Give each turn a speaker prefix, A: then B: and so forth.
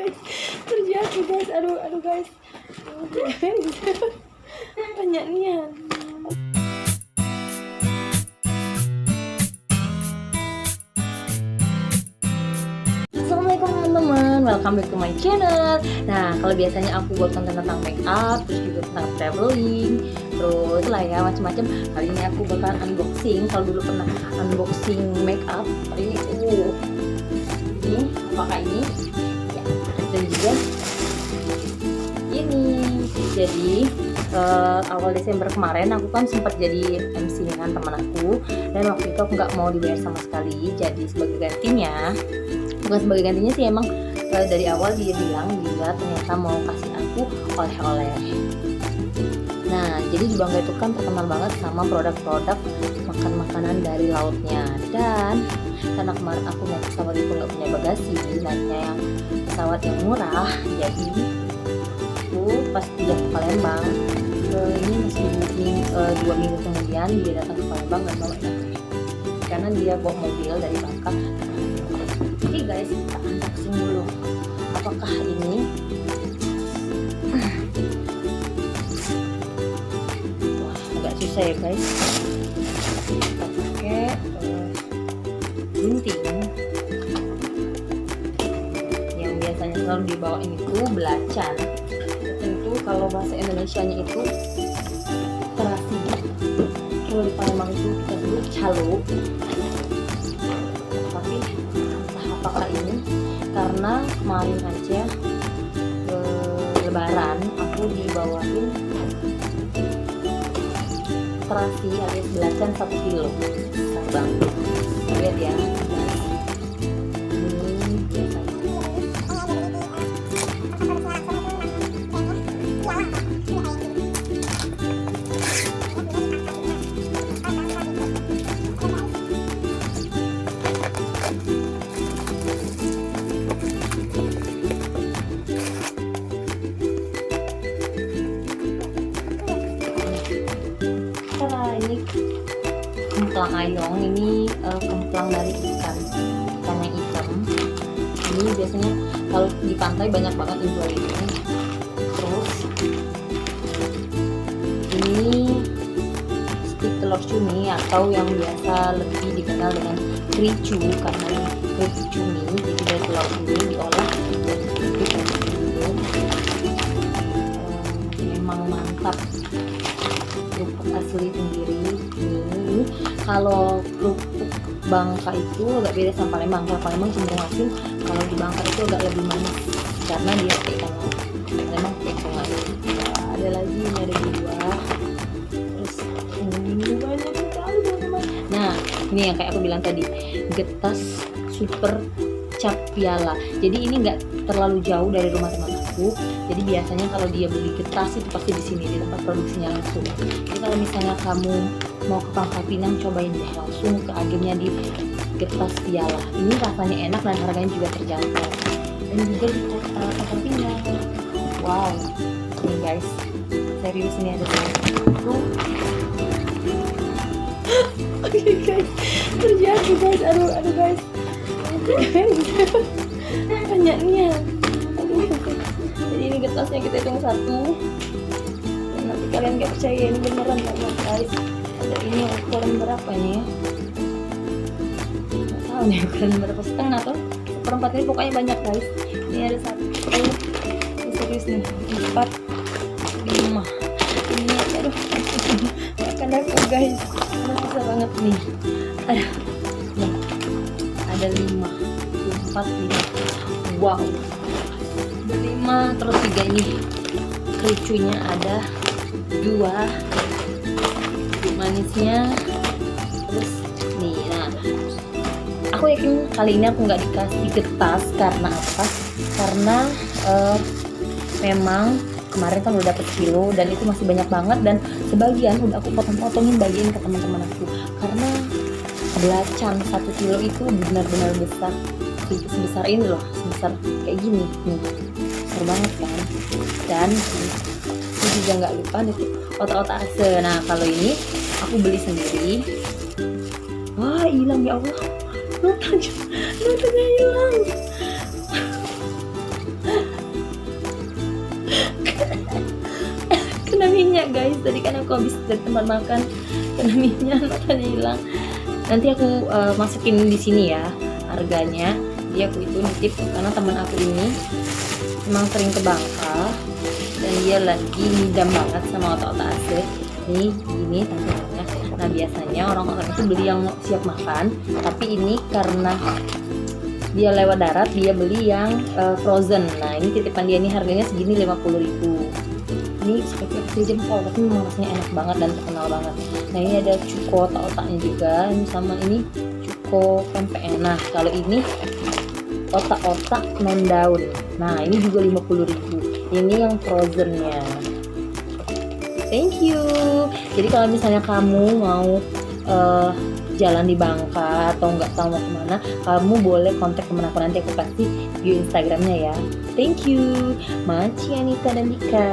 A: guys, terjatuh guys, aduh guys, banyak nian. Assalamualaikum teman-teman, welcome back to my channel. Nah, kalau biasanya aku buat konten tentang make up, terus juga tentang traveling, terus lah ya macam-macam. Kali ini aku bakalan unboxing. Kalau dulu pernah unboxing make up, kali ini apakah ini? Ya, dan juga ini. Jadi awal Desember kemarin aku kan sempat jadi MC dengan teman aku, dan waktu itu aku nggak mau dibayar sama sekali. Jadi sebagai gantinya, bukan sebagai gantinya sih, emang dari awal dia bilang dia ternyata mau kasih aku oleh-oleh. Nah, jadi di Bangka itu kan terkenal banget sama produk-produk makan-makanan dari lautnya. Dan karena kemarin aku naik pesawat itu nggak punya bagasi, naiknya yang pesawat yang murah, jadi aku pas dia ke Palembang, ini masih 2 minggu kemudian dia datang ke Palembang dan bawa ini karena dia bawa mobil dari Bangka. Oke guys, kita unboxing dulu. Apakah ini? Wah, agak susah ya guys. Kita pakai gunting yang biasanya selalu dibawain itu belacan. Tentu kalau bahasa Indonesianya itu terasi. Kalau di Palembang itu kita sebut calo. Tapi apakah ini, karena kemarin aja lebaran aku dibawain terasi alias belacan 1 kilo. Besar banget, lihat ya. Ini biasanya kemplang ayong. Ini kemplang dari ikan yang hitam. Ini biasanya kalau di pantai banyak banget jual ini. Terus ini stik telur cumi atau yang biasa lebih dikenal dengan kricu, karena ini kricu cumi. Jadi dari telur cumi diolah dan dibikin dulu. Memang mantap, kerupuk asli sendiri. Ini kalau kerupuk Bangka itu agak beda sama Palembang. Kalau Palembang cenderung asin, kalau di Bangka itu agak lebih manis karena dia pakai ikan laut. Palembang pakai sungai. Ada lagi, ini ada 2. Terus ini banyak sekali teman-teman. Nah, ini yang kayak aku bilang tadi, getas super cap piala. Jadi ini nggak terlalu jauh dari rumah teman aku. Jadi biasanya kalau dia beli getas itu pasti di sini, di tempat produksinya langsung. Jadi kalau misalnya kamu mau ke Pangkal Pinang, cobain deh langsung ke agennya di getas piala. Ini rasanya enak dan harganya juga terjangkau. Dan juga di Pangkal Pinang. Wow, ini guys, serius ini ada satu. Oke guys, terjatuh guys, aduh guys, banyak nian. Jadi ini getasnya kita hitung 1. Dan nanti kalian gak percaya ini beneran banyak guys. Ada ini ukuran berapa nih ya? Nggak tahu nih ukuran berapa, setengah atau 1/4 ini, pokoknya banyak guys. Ini ada 1, ini serius nih, 4, 5. Ini aduh, makan aku guys, susah banget nih. Nih, ada 5, 4, 5. Wow, ada 5, terus 3 ini kricunya ada 2, manisnya. Terus nih, nah aku yakin kali ini aku nggak dikasih getas. Karena apa? Karena memang kemarin kan udah dapet kilo dan itu masih banyak banget, dan sebagian udah aku potong-potongin bagiin ke teman-teman aku, karena belacan 1 kilo itu benar-benar besar. Itu sebesar ini loh, sebesar kayak gini nih, besar banget kan. Dan aku juga nggak lupa nih otak-otak ase. Nah, kalau ini aku beli sendiri. Wah, hilang ya Allah, notanya hilang. tadi kan aku habis dari tempat makan karena mie-nya matanya hilang. Nanti aku masukin di sini ya harganya. Dia aku itu nitip karena teman aku ini memang sering ke Bangka dan dia lagi ngidam banget sama otak-otak asli. Ini gini tampilannya. Nah biasanya orang-orang itu beli yang siap makan, tapi ini karena dia lewat darat dia beli yang frozen. Nah ini titipan dia, ini harganya segini 50.000. Ini speknya kecil jempol tapi memang rasanya enak banget dan terkenal banget. Nah ini ada cuko otak-otaknya juga, ini sama ini cuko pempek. Nah kalau ini otak-otak non daun. Nah ini juga 50.000. Ini yang frozennya. Thank you. Jadi kalau misalnya kamu mau jalan di Bangka atau nggak tahu mau kemana, kamu boleh kontak temen aku, nanti aku kasih view Instagramnya ya. Thank you. Maci Anita dan Dika.